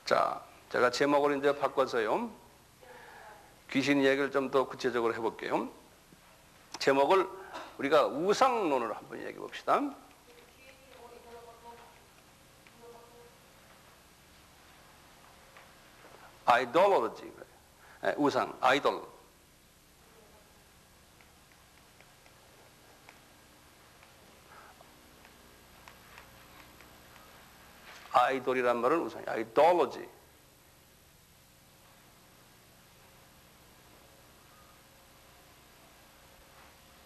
자, 제가 제목을 이제 바꿔서요. 귀신 이야기를 좀 더 구체적으로 해볼게요. 제목을 우리가 우상론을 한번 얘기해 봅시다. 아이돌로지, 우상, 아이돌. 아이돌이란 말은 우상이 아이돌로지.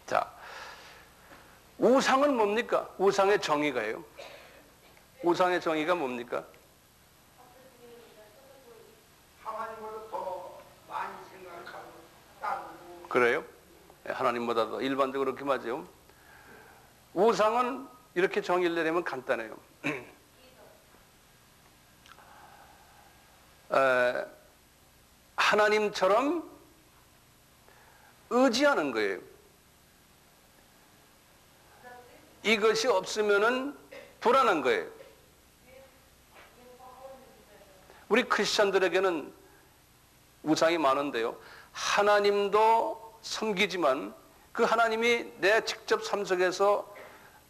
자, 우상은 뭡니까? 우상의 정의가요. 우상의 정의가 뭡니까? 하나님보다 더 많이 생각하고 따르고. 그래요? 하나님보다 더 일반적으로 그렇게 맞아요. 우상은 이렇게 정의를 내려면 간단해요. 하나님처럼 의지하는 거예요. 이것이 없으면은 불안한 거예요. 우리 크리스천들에게는 우상이 많은데요. 하나님도 섬기지만 그 하나님이 내 직접 삶 속에서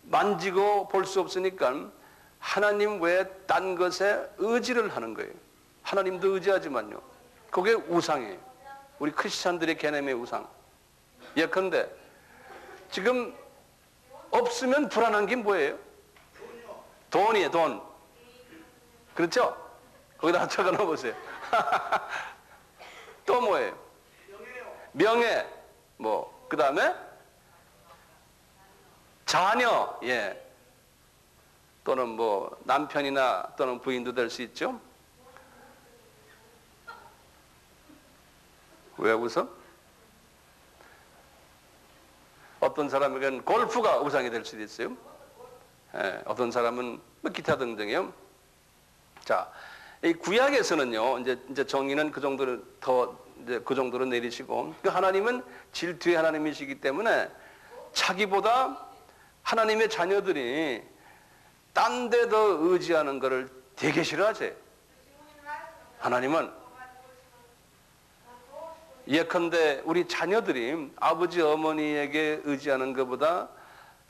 만지고 볼 수 없으니까 하나님 외에 딴 것에 의지를 하는 거예요. 하나님도 의지하지만요. 그게 우상이에요. 우리 크리스찬들의 개념의 우상. 예컨대 지금 없으면 불안한 게 뭐예요? 돈이에요, 돈. 그렇죠? 거기다 적어 넣어보세요. 또 뭐예요? 명예. 뭐, 그 다음에 자녀. 예. 또는 뭐 남편이나 또는 부인도 될 수 있죠. 왜 웃어? 어떤 사람에게는 골프가 우상이 될 수도 있어요. 예, 어떤 사람은 뭐 기타 등등이요. 자, 이 구약에서는요, 이제 정의는 그 정도로 더 이제 그 정도로 내리시고, 그 하나님은 질투의 하나님이시기 때문에 자기보다 하나님의 자녀들이 딴 데 더 의지하는 것을 되게 싫어하세요. 하나님은 예컨대 우리 자녀들이 아버지 어머니에게 의지하는 것보다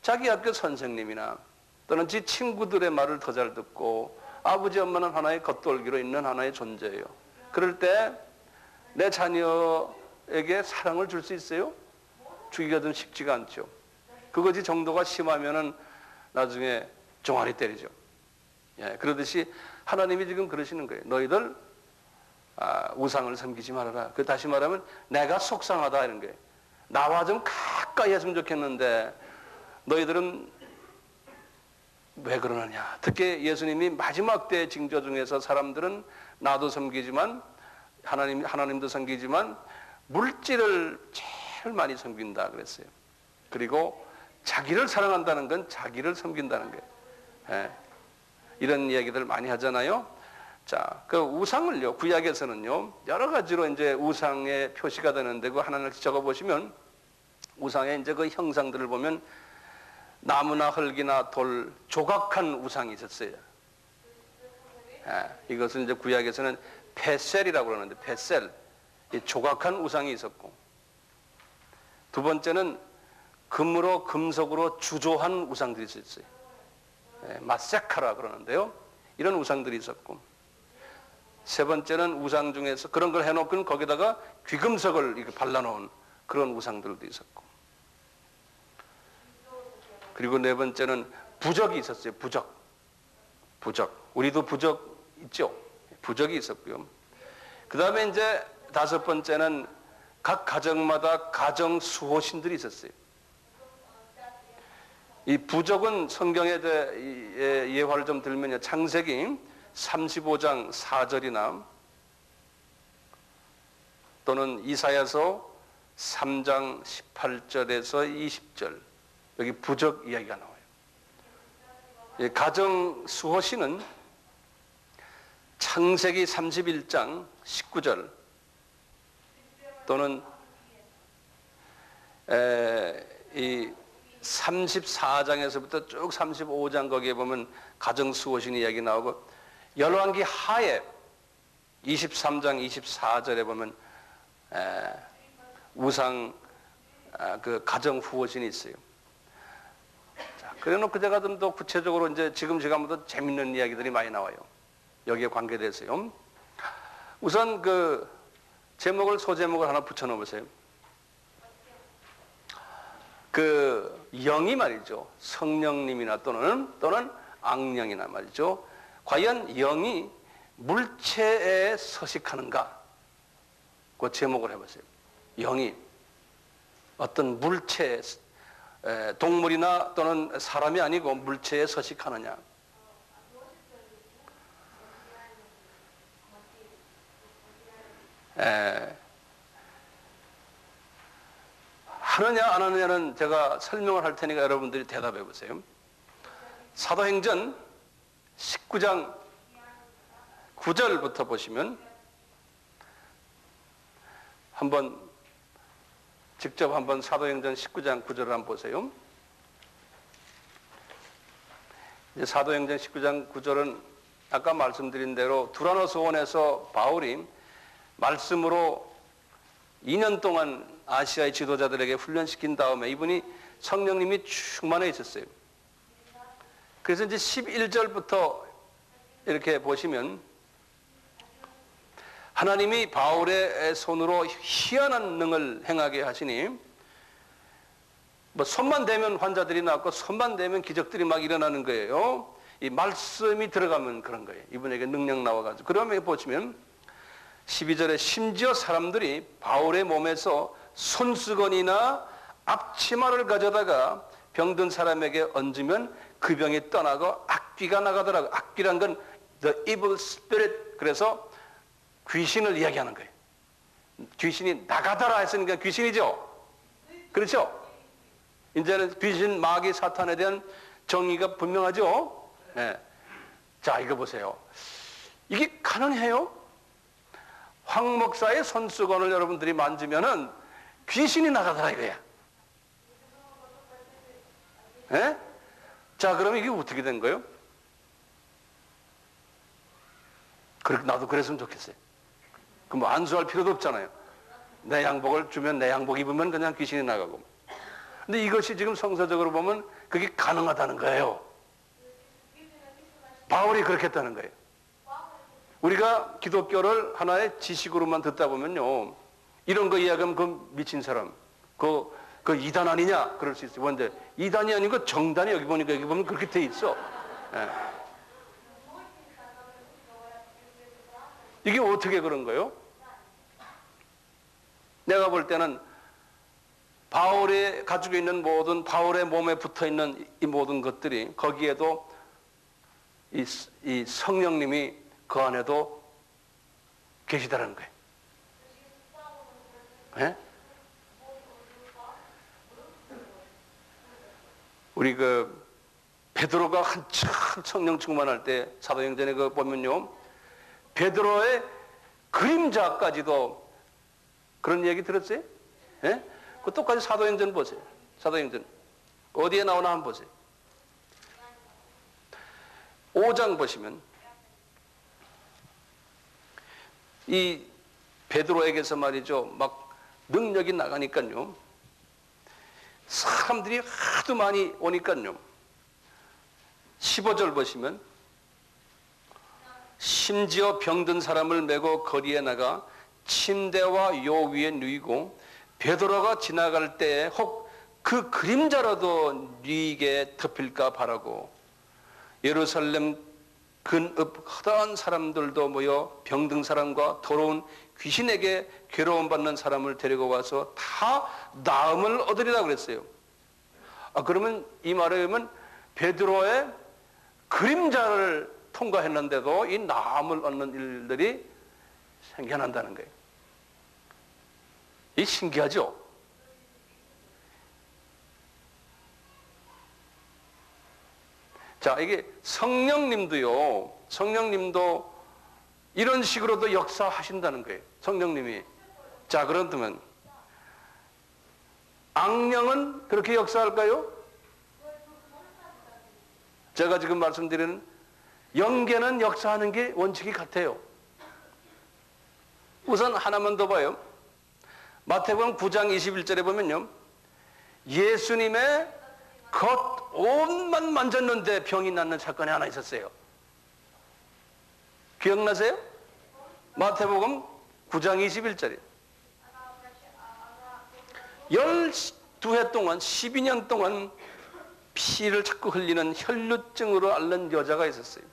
자기 학교 선생님이나 또는 지 친구들의 말을 더 잘 듣고 아버지 엄마는 하나의 겉돌기로 있는 하나의 존재예요. 그럴 때 내 자녀에게 사랑을 줄 수 있어요? 주기가 좀 쉽지가 않죠. 그것이 정도가 심하면은 나중에 종아리 때리죠. 예, 그러듯이 하나님이 지금 그러시는 거예요. 너희들 우상을 섬기지 말아라. 그 다시 말하면 내가 속상하다 이런 거예요. 나와 좀 가까이 했으면 좋겠는데 너희들은 왜 그러느냐. 특히 예수님이 마지막 때 징조 중에서 사람들은 나도 섬기지만 하나님도 섬기지만 물질을 제일 많이 섬긴다 그랬어요. 그리고 자기를 사랑한다는 건 자기를 섬긴다는 거예요. 예, 이런 이야기들 많이 하잖아요. 자, 그 우상을요, 구약에서는요, 여러 가지로 이제 우상의 표시가 되는데, 그 하나씩 적어보시면, 우상의 이제 그 형상들을 보면, 나무나 흙이나 돌, 조각한 우상이 있었어요. 예, 이것은 이제 구약에서는 페셀이라고 그러는데, 페셀, 이 조각한 우상이 있었고, 두 번째는 금으로, 금속으로 주조한 우상들이 있었어요. 예, 마세카라 그러는데요. 이런 우상들이 있었고, 세 번째는 우상 중에서 그런 걸 해놓고 거기다가 귀금속을 이렇게 발라놓은 그런 우상들도 있었고, 그리고 네 번째는 부적이 있었어요. 부적. 우리도 부적 있죠. 부적이 있었고요. 그 다음에 이제 다섯 번째는 각 가정마다 가정 수호신들이 있었어요. 이 부적은 성경에 대해 예화를 좀 들면요. 창세기 35장 4절이나 또는 이사야서 3장 18절에서 20절 여기 부적 이야기가 나와요. 가정 수호신은 창세기 31장 19절 또는 이 34장에서부터 쭉 35장 거기에 보면 가정 수호신 이야기 나오고 열왕기 하에 23장 24절에 보면 우상 그 가정 후보신이 있어요. 자, 그래놓고 제가 좀 더 구체적으로 이제 지금 제가 한번 더 재밌는 이야기들이 많이 나와요. 여기에 관계돼서요. 우선 그 제목을 소제목을 하나 붙여놓으세요. 그 영이 말이죠. 성령님이나 또는 악령이나 말이죠. 과연 영이 물체에 서식하는가? 그 제목을 해보세요. 영이 어떤 물체, 동물이나 또는 사람이 아니고 물체에 서식하느냐? 하느냐 안 하느냐는 제가 설명을 할 테니까 여러분들이 대답해 보세요. 사도행전 19장 9절부터 보시면 직접 한번 사도행전 19장 9절을 한번 보세요. 이제 사도행전 19장 9절은 아까 말씀드린 대로 두라노스 원에서 바울이 말씀으로 2년 동안 아시아의 지도자들에게 훈련시킨 다음에 이분이 성령님이 충만해 있었어요. 그래서 이제 11절부터 이렇게 보시면 하나님이 바울의 손으로 희한한 능을 행하게 하시니 뭐 손만 대면 환자들이 낫고 손만 대면 기적들이 막 일어나는 거예요. 이 말씀이 들어가면 그런 거예요. 이분에게 능력 나와가지고. 그러면 보시면 12절에 심지어 사람들이 바울의 몸에서 손수건이나 앞치마를 가져다가 병든 사람에게 얹으면 그 병이 떠나고 악귀가 나가더라고요. 악귀란 건 the evil spirit. 그래서 귀신을 이야기하는 거예요. 귀신이 나가더라 했으니까 귀신이죠. 그렇죠? 이제는 귀신, 마귀, 사탄에 대한 정의가 분명하죠. 네. 자, 이거 보세요. 이게 가능해요? 황 목사의 손수건을 여러분들이 만지면은 귀신이 나가더라 이거야. 네? 자, 그럼 이게 어떻게 된 거예요? 나도 그랬으면 좋겠어요. 그럼 뭐 안수할 필요도 없잖아요. 내 양복을 주면 내 양복 입으면 그냥 귀신이 나가고. 근데 이것이 지금 성서적으로 보면 그게 가능하다는 거예요. 바울이 그렇게 했다는 거예요. 우리가 기독교를 하나의 지식으로만 듣다 보면요, 이런 거 이야기하면 그 미친 사람, 그 이단 아니냐 그럴 수 있어요. 근데 이단이 아니고 정단이 여기 보니까 여기 보면 그렇게 돼 있어. 예. 이게 어떻게 그런 거예요? 내가 볼 때는 바울이 가지고 있는 모든, 바울의 몸에 붙어 있는 이 모든 것들이 거기에도 이 성령님이 그 안에도 계시다는 거예요. 네? 우리 그 베드로가 한참 성령 충만할 때 사도행전에 그 보면요, 베드로의 그림자까지도 그런 얘기 들었어요? 네? 그 똑같이 사도행전 보세요. 사도행전 어디에 나오나 한번 보세요. 5장 보시면 이 베드로에게서 말이죠, 막 능력이 나가니까요, 사람들이 하도 많이 오니까요, 15절 보시면 심지어 병든 사람을 메고 거리에 나가 침대와 요 위에 누이고 베드로가 지나갈 때에 혹 그 그림자라도 누이게 덮일까 바라고 예루살렘 근읍 허다한 사람들도 모여 병든 사람과 더러운 귀신에게 괴로움 받는 사람을 데리고 와서 다 나음을 얻으리라 그랬어요. 그러면 이 말에 의하면 베드로의 그림자를 통과했는데도 이 나음을 얻는 일들이 생겨난다는 거예요. 이 신기하죠? 자, 이게 성령님도 이런 식으로도 역사하신다는 거예요. 성령님이. 자, 그렇다면 악령은 그렇게 역사할까요? 제가 지금 말씀드리는 영계는 역사하는 게 원칙이 같아요. 우선 하나만 더 봐요. 마태복음 9장 21절에 보면요, 예수님의 겉옷만 만졌는데 병이 낫는 사건이 하나 있었어요. 기억나세요? 마태복음 9장 21절에 12해 동안 12년 동안 피를 자꾸 흘리는 혈루증으로 앓는 여자가 있었어요.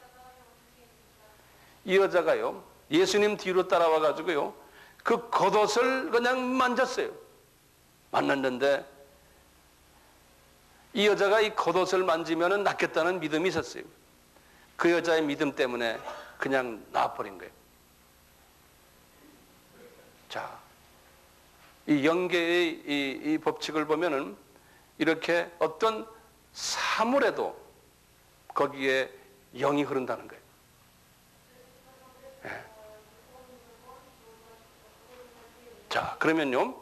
이 여자가요, 예수님 뒤로 따라와 가지고요, 그 겉옷을 그냥 만졌어요. 만났는데 이 여자가 이 겉옷을 만지면 낫겠다는 믿음이 있었어요. 그 여자의 믿음 때문에 그냥 나아버린 거예요. 자, 이 영계의 이 법칙을 보면은 이렇게 어떤 사물에도 거기에 영이 흐른다는 거예요. 예. 자, 그러면요,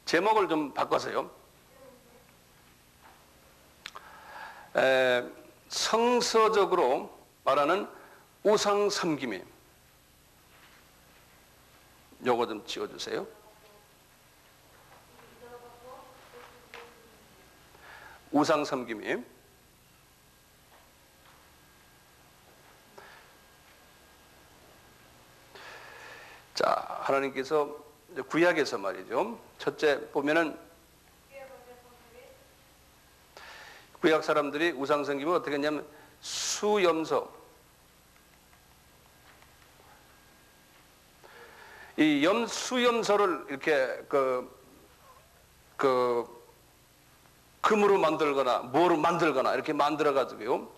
제목을 좀 바꿔서요, 성서적으로 말하는 우상 섬김이, 요거 좀 지워주세요. 우상 섬김이, 자, 하나님께서 구약에서 말이죠, 첫째 보면은 구약 사람들이 우상 섬김을 어떻게 했냐면 수염소, 이 수염소를 이렇게 금으로 만들거나 뭐로 만들거나 이렇게 만들어 가지고요,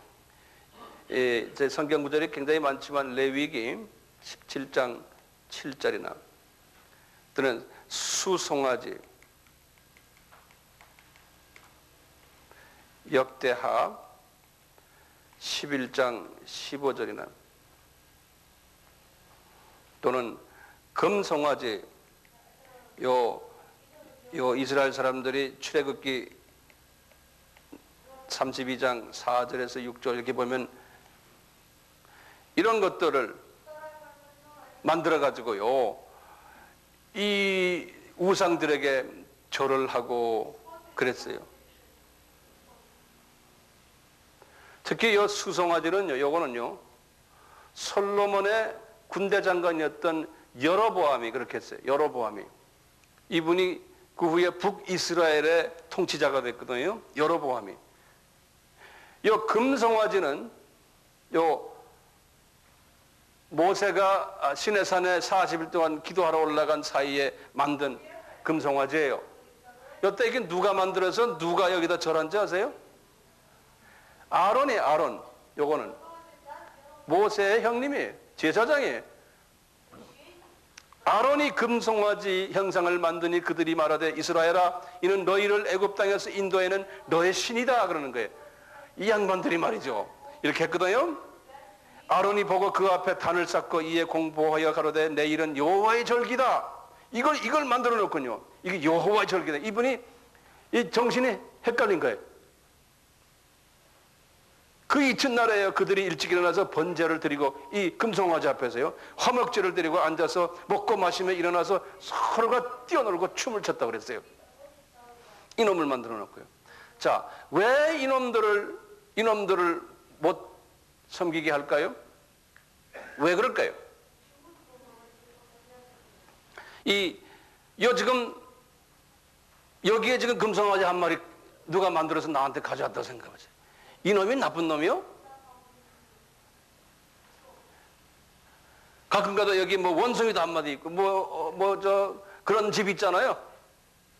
제 성경 구절이 굉장히 많지만 레위기 17장 7절이나 또는 수송아지, 역대하 11장 15절이나 또는 금송아지, 요 이스라엘 사람들이 출애굽기 32장 4절에서 6절 이렇게 보면 이런 것들을 만들어 가지고요, 이 우상들에게 절을 하고 그랬어요. 특히 이 수송아지는요, 요거는요, 솔로몬의 군대 장관이었던 여로보암이 그렇게 했어요. 여로보암이. 이분이 그 후에 북이스라엘의 통치자가 됐거든요. 여로보암이. 요 금송아지는 요 모세가 시내산에 40일 동안 기도하러 올라간 사이에 만든 금송아지예요. 요때 이게 누가 만들어서 누가 여기다 절한지 아세요? 아론이, 아론. 요거는 모세의 형님이에요. 제사장이에요. 아론이 금송아지 형상을 만드니 그들이 말하되 이스라엘아, 이는 너희를 애굽 땅에서 인도에는 너의 신이다 그러는 거예요. 이 양반들이 말이죠, 이렇게 했거든요. 아론이 보고 그 앞에 단을 쌓고 이에 공보하여 가로되 내일은 여호와의 절기다. 이걸 만들어 놓군요. 이게 여호와의 절기다. 이분이 이 정신이 헷갈린 거예요. 그 이튿날에요, 그들이 일찍 일어나서 번제를 드리고 이 금송아지 앞에서요, 화목제를 드리고 앉아서 먹고 마시며 일어나서 서로가 뛰어놀고 춤을 췄다고 그랬어요. 이놈을 만들어 놓고요. 자, 왜 이놈들을 못 섬기게 할까요? 왜 그럴까요? 여기에 지금 금송아지 한 마리 누가 만들어서 나한테 가져왔다고 생각하세요. 이놈이 나쁜 놈이요? 가끔가다 여기 뭐 원숭이도 한 마리 있고 그런 집 있잖아요.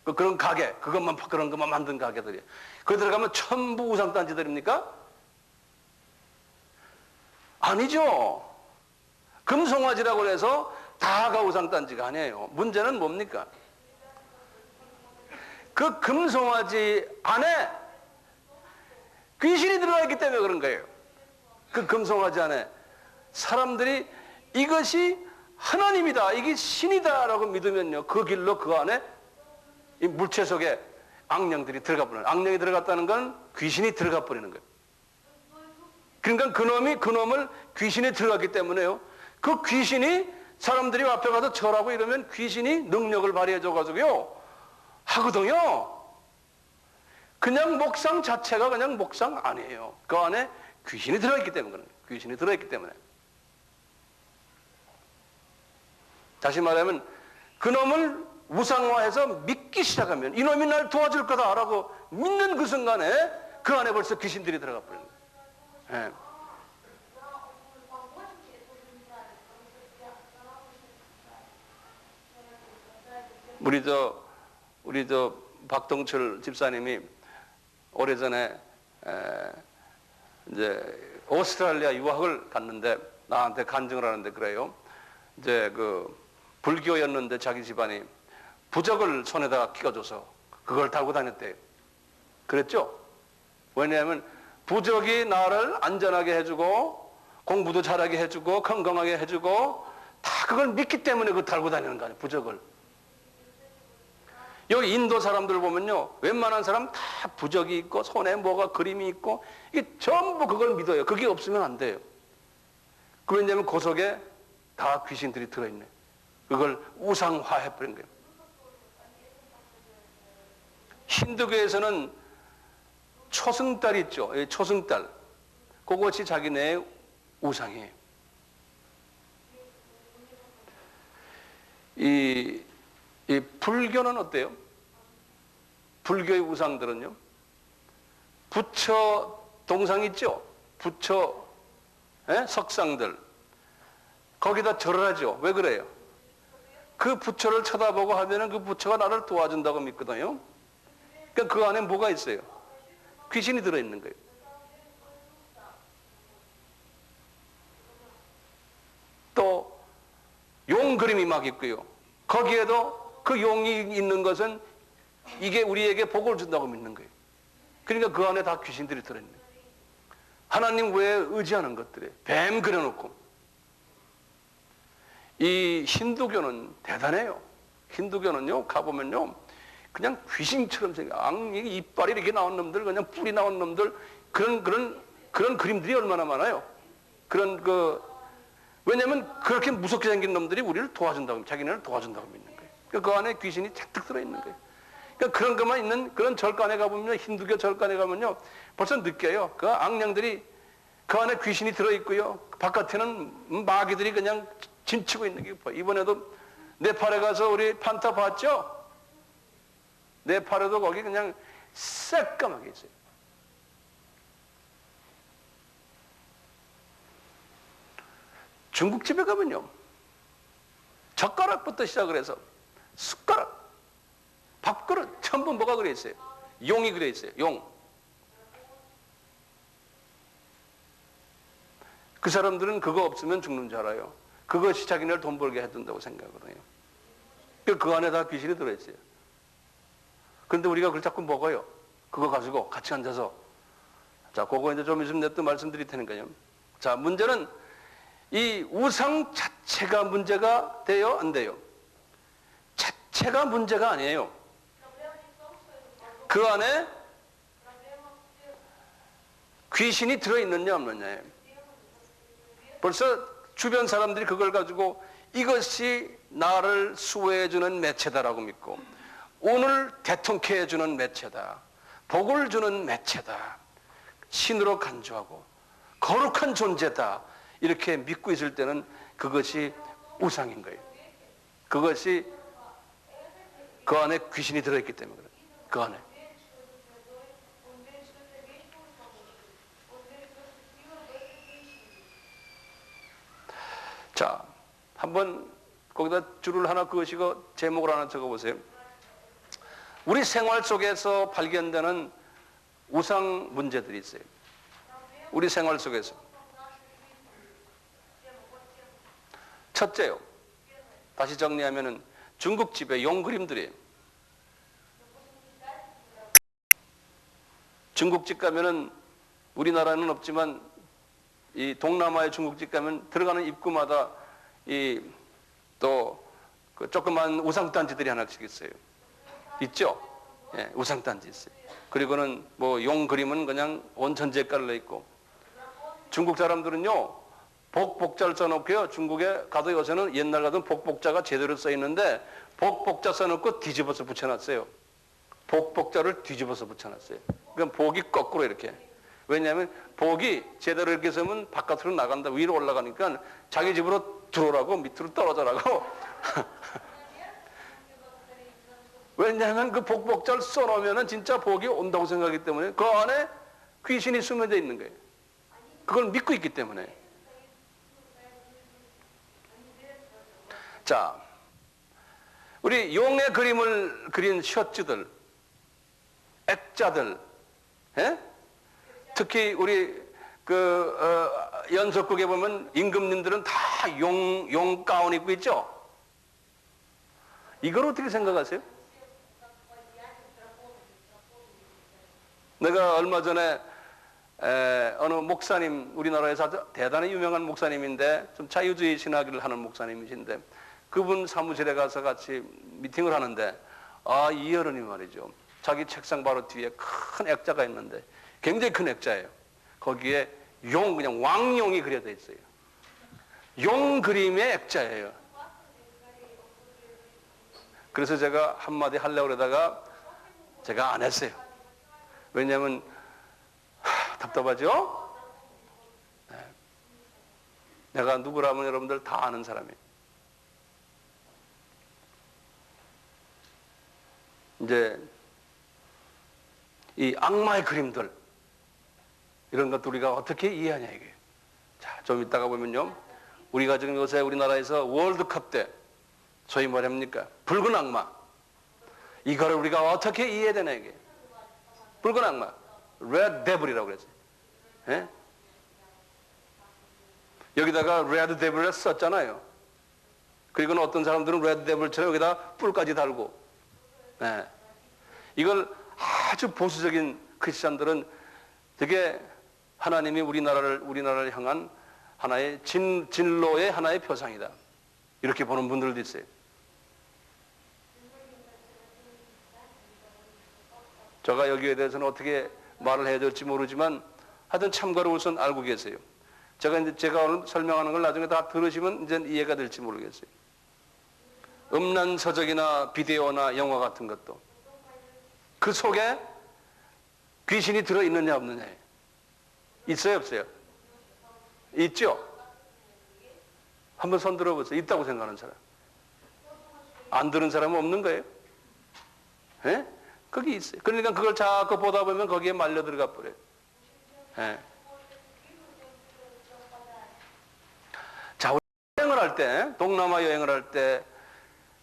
그런 가게, 그런 것만 만든 가게들이. 거기 들어가면 전부 우상단지들입니까? 아니죠. 금송아지라고 해서 다가 우상단지가 아니에요. 문제는 뭡니까? 그 금송아지 안에 귀신이 들어가 있기 때문에 그런 거예요. 그 금송아지 안에 사람들이 이것이 하나님이다, 이게 신이다라고 믿으면요, 그 길로 그 안에 이 물체 속에 악령들이 들어가 버려요. 악령이 들어갔다는 건 귀신이 들어가 버리는 거예요. 그러니까 그놈을 귀신이 들어갔기 때문에요, 그 귀신이 사람들이 앞에 가서 절하고 이러면 귀신이 능력을 발휘해줘가지고요 하거든요. 그냥 목상 자체가 그냥 목상 아니에요. 그 안에 귀신이 들어있기 때문에 그런 거예요. 귀신이 들어있기 때문에. 다시 말하면 그놈을 우상화해서 믿기 시작하면 이놈이 날 도와줄 거다라고 믿는 그 순간에 그 안에 벌써 귀신들이 들어가 버리는 거예요. 예. 우리 저 박동철 집사님이 오래전에 이제 오스트랄리아 유학을 갔는데 나한테 간증을 하는데 그래요. 이제 그 불교였는데 자기 집안이 부적을 손에다가 끼워줘서 그걸 달고 다녔대요. 그랬죠? 왜냐하면 부적이 나를 안전하게 해주고 공부도 잘하게 해주고 건강하게 해주고 다 그걸 믿기 때문에 그걸 달고 다니는 거 아니에요. 부적을. 여기 인도 사람들 보면요 웬만한 사람 다 부적이 있고 손에 뭐가 그림이 있고 이게 전부 그걸 믿어요. 그게 없으면 안 돼요. 왜냐하면 그 속에 다 귀신들이 들어있네. 그걸 우상화해버린 거예요. 힌두교에서는 초승달 있죠. 초승달. 그것이 자기네의 우상이에요. 이 불교는 어때요? 불교의 우상들은요. 부처 동상 있죠? 부처 석상들. 거기다 절을 하죠. 왜 그래요? 그 부처를 쳐다보고 하면은 그 부처가 나를 도와준다고 믿거든요. 그러니까 그 안에 뭐가 있어요? 귀신이 들어있는 거예요. 또 용 그림이 막 있고요. 거기에도 그 용이 있는 것은 이게 우리에게 복을 준다고 믿는 거예요. 그러니까 그 안에 다 귀신들이 들어있는 거예요. 하나님 외에 의지하는 것들에 뱀 그려놓고. 이 힌두교는 대단해요. 힌두교는요 가보면요 그냥 귀신처럼 악이 이빨이 이렇게 나온 놈들, 그냥 뿔이 나온 놈들, 그런 그림들이 얼마나 많아요. 왜냐면 그렇게 무섭게 생긴 놈들이 우리를 도와준다고, 자기네를 도와준다고 믿는 거예요. 그러니까 그 안에 귀신이 잔뜩 들어있는 거예요. 그러니까 그런 것만 있는 그런 절간에 가보면, 힌두교 절간에 가면요, 벌써 느껴요. 그 악령들이 그 안에 귀신이 들어있고요. 바깥에는 마귀들이 그냥 짐치고 있는 게 보여요. 이번에도 네팔에 가서 우리 판타 봤죠? 네팔에도 거기 그냥 새까맣게 있어요. 중국집에 가면요. 젓가락부터 시작을 해서 숟가락, 밥그릇 전부 뭐가 그려 있어요? 용이 그려 있어요. 용. 그 사람들은 그거 없으면 죽는 줄 알아요. 그것이 자기네를 돈 벌게 해준다고 생각하거든요. 그 안에 다 귀신이 들어있어요. 그런데 우리가 그걸 자꾸 먹어요. 그거 가지고 같이 앉아서. 자, 그거 이제 좀 있으면 내가 또 말씀드릴 테니까요. 자, 문제는 이 우상 자체가 문제가 돼요? 안 돼요? 자체가 문제가 아니에요. 그 안에 귀신이 들어있느냐 없느냐예요. 벌써 주변 사람들이 그걸 가지고 이것이 나를 수호해주는 매체다라고 믿고 오늘 대통케 해주는 매체다. 복을 주는 매체다. 신으로 간주하고 거룩한 존재다. 이렇게 믿고 있을 때는 그것이 우상인 거예요. 그것이 그 안에 귀신이 들어있기 때문에 그래요. 그 안에. 자, 한번 거기다 줄을 하나 그으시고 제목을 하나 적어보세요. 우리 생활 속에서 발견되는 우상 문제들이 있어요. 우리 생활 속에서. 첫째요. 다시 정리하면은 중국집의 용 그림들이에요. 중국집 가면은 우리나라는 없지만 이 동남아의 중국집 가면 들어가는 입구마다 또 그 조그만 우상단지들이 하나씩 있어요. 있죠? 예, 우상단지 있어요. 그리고는 뭐 용 그림은 그냥 온 전체에 깔려 있고 중국 사람들은요 복복자를 써놓고요. 중국에 가도 요새는 옛날 같은 복복자가 제대로 써 있는데 복복자 써놓고 뒤집어서 붙여놨어요. 복복자를 뒤집어서 붙여놨어요. 그럼 복이 거꾸로 이렇게. 왜냐하면 복이 제대로 이렇게 쓰면 바깥으로 나간다. 위로 올라가니까 자기 집으로 들어오라고 밑으로 떨어져라고. 왜냐하면 그 복복자를 써놓으면 진짜 복이 온다고 생각하기 때문에 그 안에 귀신이 숨어져 있는 거예요. 그걸 믿고 있기 때문에. 자, 우리 용의 그림을 그린 셔츠들, 액자들, 예? 특히 우리 연속극에 보면 임금님들은 다 용 가운 입고 있죠? 이걸 어떻게 생각하세요? 내가 얼마 전에 어느 목사님, 우리나라에서 아주 대단히 유명한 목사님인데 좀 자유주의 신학을 하는 목사님이신데 그분 사무실에 가서 같이 미팅을 하는데 이 어른이 말이죠. 자기 책상 바로 뒤에 큰 액자가 있는데 굉장히 큰 액자예요. 거기에 그냥 왕용이 그려져 있어요. 용 그림의 액자예요. 그래서 제가 한마디 하려고 그러다가 제가 안 했어요. 왜냐하면 답답하죠? 네. 내가 누구라면 여러분들 다 아는 사람이에요. 이제 이 악마의 그림들 이런 것들 우리가 어떻게 이해하냐 이게. 자, 좀 이따가 보면요. 우리가 지금 요새 우리나라에서 월드컵 때 소위 뭐랍니까? 붉은 악마. 이거를 우리가 어떻게 이해해야 되나 이게. 붉은 악마. 레드 데블이라고 그랬어요. 예? 여기다가 레드 데블을 썼잖아요. 그리고 어떤 사람들은 레드 데블처럼 여기다 뿔까지 달고. 예. 이걸 아주 보수적인 크리스찬들은 되게 하나님이 우리나라를 향한 하나의 진로의 하나의 표상이다. 이렇게 보는 분들도 있어요. 제가 여기에 대해서는 어떻게 말을 해야 될지 모르지만 하여튼 참고로 우선 알고 계세요. 제가 오늘 설명하는 걸 나중에 다 들으시면 이제 이해가 될지 모르겠어요. 음란 서적이나 비디오나 영화 같은 것도 그 속에 귀신이 들어있느냐 없느냐 있어요 없어요? 있죠? 한번 손 들어보세요. 있다고 생각하는 사람. 안 들은 사람은 없는 거예요? 예? 거기 있어요. 그러니까 그걸 자꾸 보다 보면 거기에 말려 들어가 버려요. 예. 자, 우리 여행을 할 때, 동남아 여행을 할 때,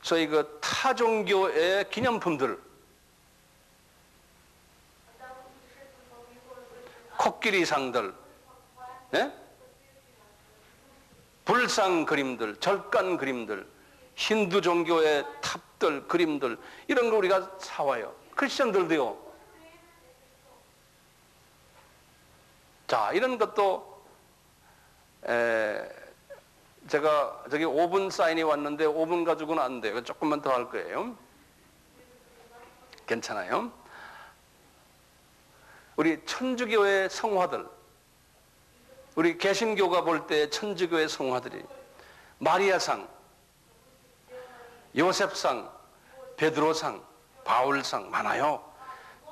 소위 그 타종교의 기념품들, 코끼리상들, 예? 불상 그림들, 절간 그림들, 힌두 종교의 탑들, 그림들, 이런 거 우리가 사와요. 크리스천들도요. 자, 이런 것도, 제가 저기 5분 사인이 왔는데 5분 가지고는 안 돼요. 조금만 더 할 거예요. 괜찮아요? 우리 천주교의 성화들, 우리 개신교가 볼 때 천주교의 성화들이 마리아상, 요셉상, 베드로상, 바울상 많아요.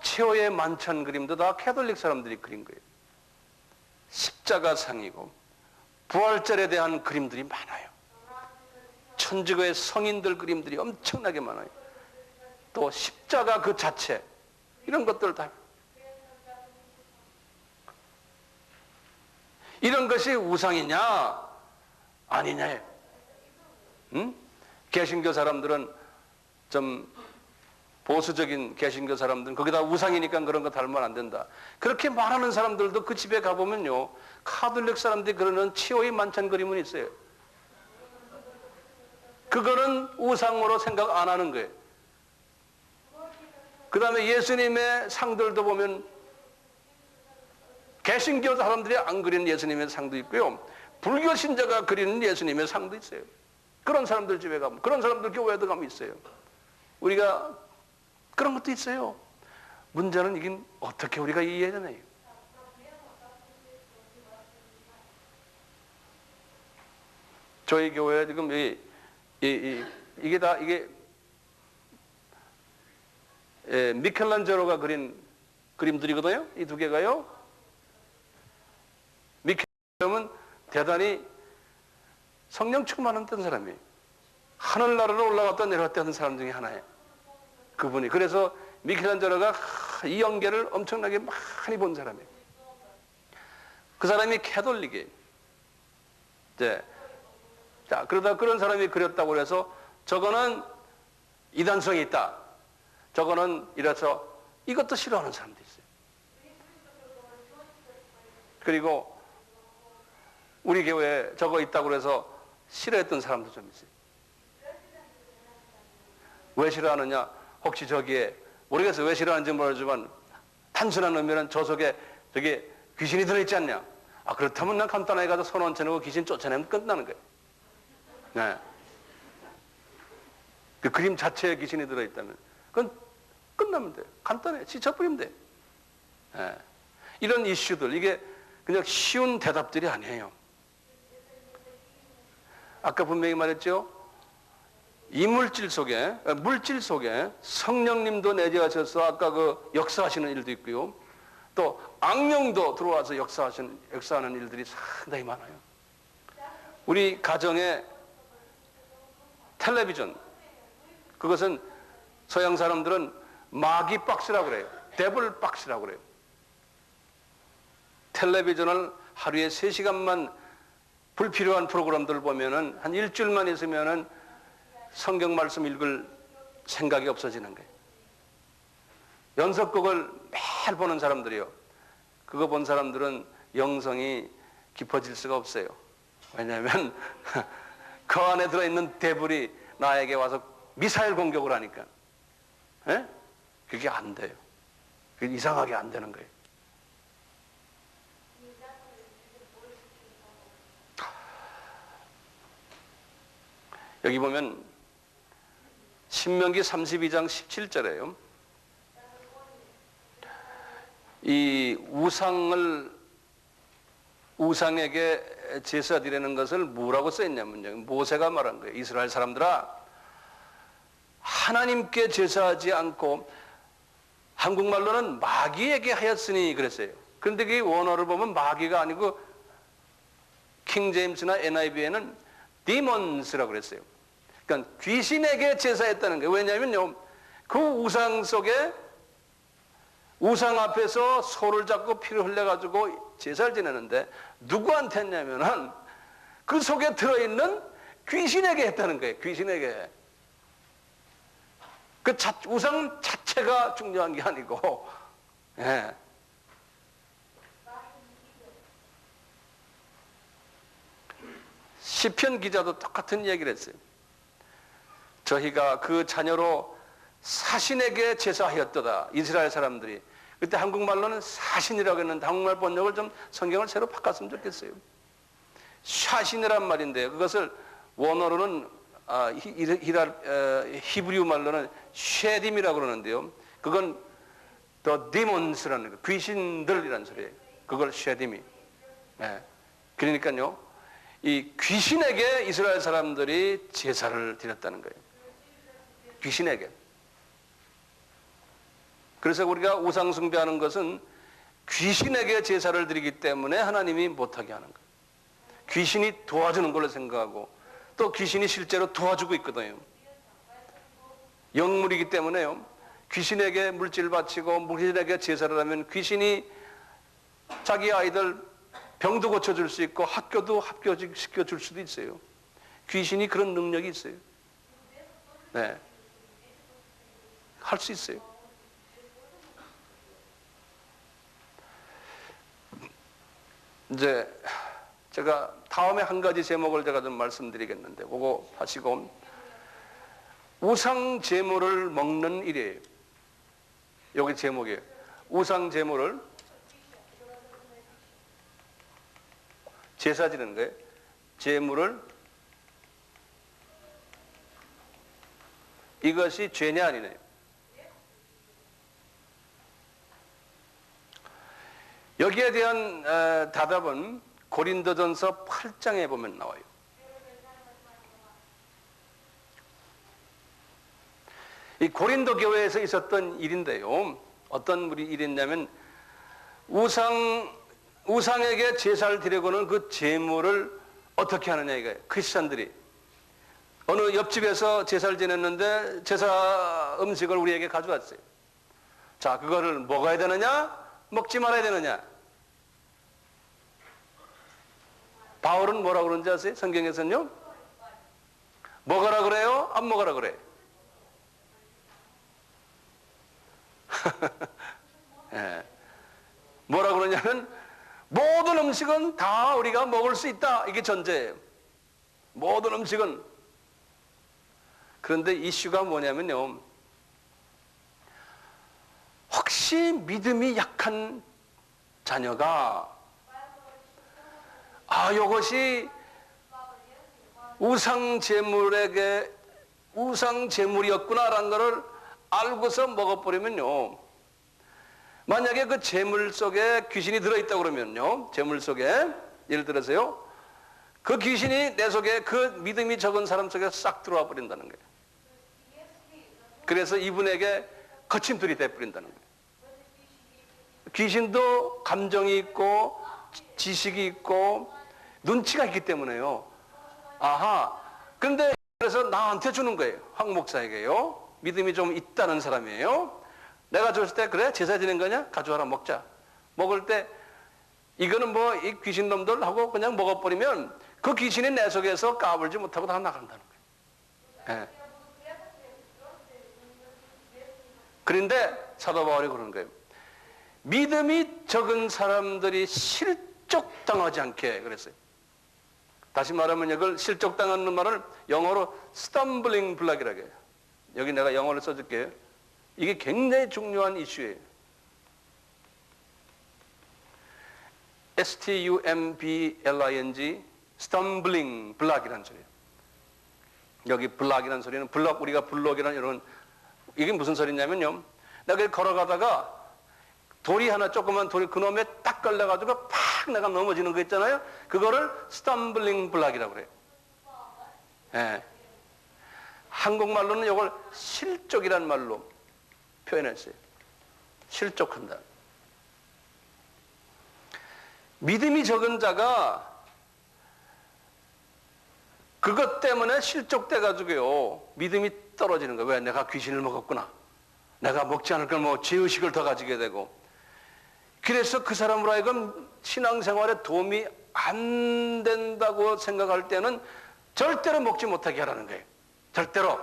최후의 만찬 그림도 다 캐톨릭 사람들이 그린 거예요. 십자가상이고 부활절에 대한 그림들이 많아요. 천주교의 성인들 그림들이 엄청나게 많아요. 또 십자가 그 자체 이런 것들 다 이런 것이 우상이냐 아니냐. 응? 개신교 사람들은 좀 보수적인 개신교 사람들은 거기다 우상이니까 그런 거 달면 안 된다. 그렇게 말하는 사람들도 그 집에 가보면요. 카톨릭 사람들이 그러는 치오의 만찬 그림은 있어요. 그거는 우상으로 생각 안 하는 거예요. 그 다음에 예수님의 상들도 보면 개신교 사람들이 안 그리는 예수님의 상도 있고요. 불교 신자가 그리는 예수님의 상도 있어요. 그런 사람들 집에 가면, 그런 사람들 교회도 가면 있어요. 우리가 그런 것도 있어요. 문제는 이게 어떻게 우리가 이해해야 되나요? 저희 교회 지금 이게 다 미켈란젤로가 그린 그림들이거든요. 이 두 개가요. 미켈란젤로는 대단히 성령 충만했던 사람이에요. 하늘나라로 올라갔다 내려왔다 하는 사람 중에 하나예요. 그분이. 그래서 미켈란젤로가 이 연계를 엄청나게 많이 본 사람이에요. 그 사람이 캐톨릭이에요. 네. 자, 그러다 그런 사람이 그렸다고 그래서 저거는 이단성이 있다. 저거는 이래서 이것도 싫어하는 사람도 있어요. 그리고 우리 교회에 저거 있다고 그래서 싫어했던 사람도 좀 있어요. 왜 싫어하느냐? 혹시 저기에 모르겠어요. 왜 싫어하는지 모르지만 단순한 의미는 저 속에 저기 귀신이 들어있지 않냐? 아, 그렇다면 난 간단하게 가서 손 얹혀놓고 귀신 쫓아내면 끝나는 거예요. 네. 그 그림 자체에 귀신이 들어있다면 그건 끝나면 돼요. 간단해. 지쳐버리면 돼요. 네. 이런 이슈들, 이게 그냥 쉬운 대답들이 아니에요. 아까 분명히 말했죠? 물질 속에 성령님도 내재하셔서 아까 그 역사하시는 일도 있고요. 또 악령도 들어와서 역사하는 일들이 상당히 많아요. 우리 가정에 텔레비전, 그것은 서양 사람들은 마귀 박스라고 그래요. 데블 박스라고 그래요. 텔레비전을 하루에 3시간만 불필요한 프로그램들을 보면은 한 일주일만 있으면은 성경 말씀 읽을 생각이 없어지는 거예요. 연속극을 매일 보는 사람들이요. 그거 본 사람들은 영성이 깊어질 수가 없어요. 왜냐하면 그 안에 들어있는 데블이 나에게 와서 미사일 공격을 하니까. 에? 그게 안 돼요. 그게 이상하게 안 되는 거예요. 여기 보면 신명기 32장 17절에요. 이 우상에게 제사 드리는 것을 뭐라고 써있냐면요. 모세가 말한 거예요. 이스라엘 사람들아, 하나님께 제사하지 않고, 한국말로는 마귀에게 하였으니 그랬어요. 그런데 그 원어를 보면 마귀가 아니고 킹 제임스나 NIV에는 demons라고 그랬어요. 그러니까 귀신에게 제사했다는 거예요. 왜냐하면요, 그 우상 속에 우상 앞에서 소를 잡고 피를 흘려가지고 제사를 지내는데 누구한테 했냐면은 그 속에 들어있는 귀신에게 했다는 거예요. 귀신에게. 그 우상 자체가 중요한 게 아니고, 예. 시편 기자도 똑같은 얘기를 했어요. 저희가 그 자녀로 사신에게 제사하였도다. 이스라엘 사람들이. 그때 한국말로는 사신이라고 했는데 한국말 번역을 좀 성경을 새로 바꿨으면 좋겠어요. 샤신이란 말인데 그것을 원어로는 히브리어 말로는 쉐딤이라고 그러는데요. 그건 the demons라는 거, 귀신들이라는 소리예요. 그걸 쉐딤이. 네. 그러니까요, 이 귀신에게 이스라엘 사람들이 제사를 드렸다는 거예요. 귀신에게. 그래서 우리가 우상 숭배하는 것은 귀신에게 제사를 드리기 때문에 하나님이 못하게 하는 거예요. 귀신이 도와주는 걸로 생각하고 또 귀신이 실제로 도와주고 있거든요. 영물이기 때문에요. 귀신에게 물질을 바치고 귀신에게 제사를 하면 귀신이 자기 아이들 병도 고쳐줄 수 있고 학교도 합격시켜줄 수도 있어요. 귀신이 그런 능력이 있어요. 네. 할 수 있어요. 이제 제가 다음에 한 가지 제목을 제가 좀 말씀드리겠는데 그거 하시고, 우상 제물을 먹는 일이에요. 여기 제목이에요. 우상 제물을 제사 지는 거예요. 제물을, 이것이 죄냐 아니냐. 여기에 대한 대답은 고린도전서 8장에 보면 나와요. 이 고린도 교회에서 있었던 일인데요. 어떤 일이 있냐면 우상에게 제사를 드리고는 그 제물을 어떻게 하느냐 이거예요. 크리스천들이 어느 옆집에서 제사를 지냈는데 제사 음식을 우리에게 가져왔어요. 자, 그거를 먹어야 되느냐 먹지 말아야 되느냐. 바울은 뭐라고 그러는지 아세요? 성경에서는요, 먹으라 그래요? 안 먹으라 그래요? 예. 뭐라 그러냐면 모든 음식은 다 우리가 먹을 수 있다, 이게 전제예요. 모든 음식은. 그런데 이슈가 뭐냐면요, 혹시 믿음이 약한 자녀가 이것이 우상 제물이었구나라는 것을 알고서 먹어버리면요, 만약에 그 제물 속에 귀신이 들어있다 그러면요, 제물 속에 예를 들어서요, 그 귀신이 내 속에 그 믿음이 적은 사람 속에 싹 들어와 버린다는 거예요. 그래서 이분에게 거침돌이 돼버린다는 거예요. 귀신도 감정이 있고 지식이 있고 눈치가 있기 때문에요. 아하. 근데 그래서 나한테 주는 거예요. 황 목사에게요. 믿음이 좀 있다는 사람이에요. 내가 줬을 때 그래 제사 지낸 거냐? 가져와라 먹자. 먹을 때 이거는 뭐 이 귀신놈들 하고 그냥 먹어버리면 그 귀신이 내 속에서 까불지 못하고 다 나간다는 거예요. 예. 그런데 사도 바울이 그러는 거예요. 믿음이 적은 사람들이 실족당하지 않게 그랬어요. 다시 말하면 이걸 실족당하는 말을 영어로 stumbling block이라고 해요. 여기 내가 영어로 써줄게요. 이게 굉장히 중요한 이슈예요. stumbling, stumbling block이라는 소리예요. 여기 block이라는 소리는 우리가 블록이라는 이런, 이게 무슨 소리냐면요, 내가 걸어가다가 돌이 하나, 조그만 돌이 그놈에 딱 걸려가지고 팍 내가 넘어지는 거 있잖아요. 그거를 stumbling block이라고 그래요. 예. 한국말로는 이걸 실족이라는 말로 표현했어요. 실족한다. 믿음이 적은 자가 그것 때문에 실족돼가지고요, 믿음이 떨어지는 거예요. 왜? 내가 귀신을 먹었구나. 내가 먹지 않을 걸 뭐 죄의식을 더 가지게 되고. 그래서 그 사람으로 하여금 신앙생활에 도움이 안 된다고 생각할 때는 절대로 먹지 못하게 하라는 거예요. 절대로.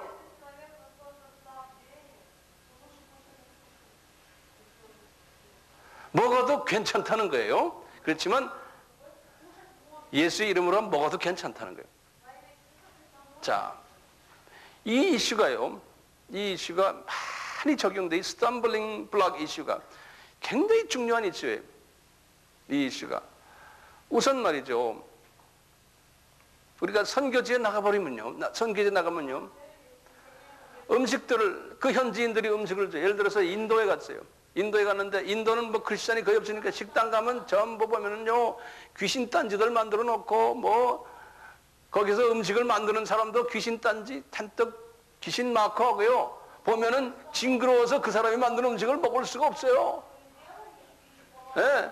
먹어도 괜찮다는 거예요. 그렇지만 예수의 이름으로 먹어도 괜찮다는 거예요. 자, 이 이슈가요, 이 이슈가 많이 적용돼, 이 스탬블링 블록 이슈가 굉장히 중요한 이슈예요. 이 이슈가. 우선 말이죠, 우리가 선교지에 나가버리면요, 선교지에 나가면요, 음식들을, 그 현지인들이 음식을 줘요. 예를 들어서 인도에 갔어요. 인도에 갔는데, 인도는 뭐 크리스찬이 거의 없으니까 식당 가면 전부 보면은요, 귀신 딴지들 만들어 놓고, 뭐, 거기서 음식을 만드는 사람도 귀신 딴지, 탄떡 귀신 마크 하고요. 보면은 징그러워서 그 사람이 만든 음식을 먹을 수가 없어요. 예.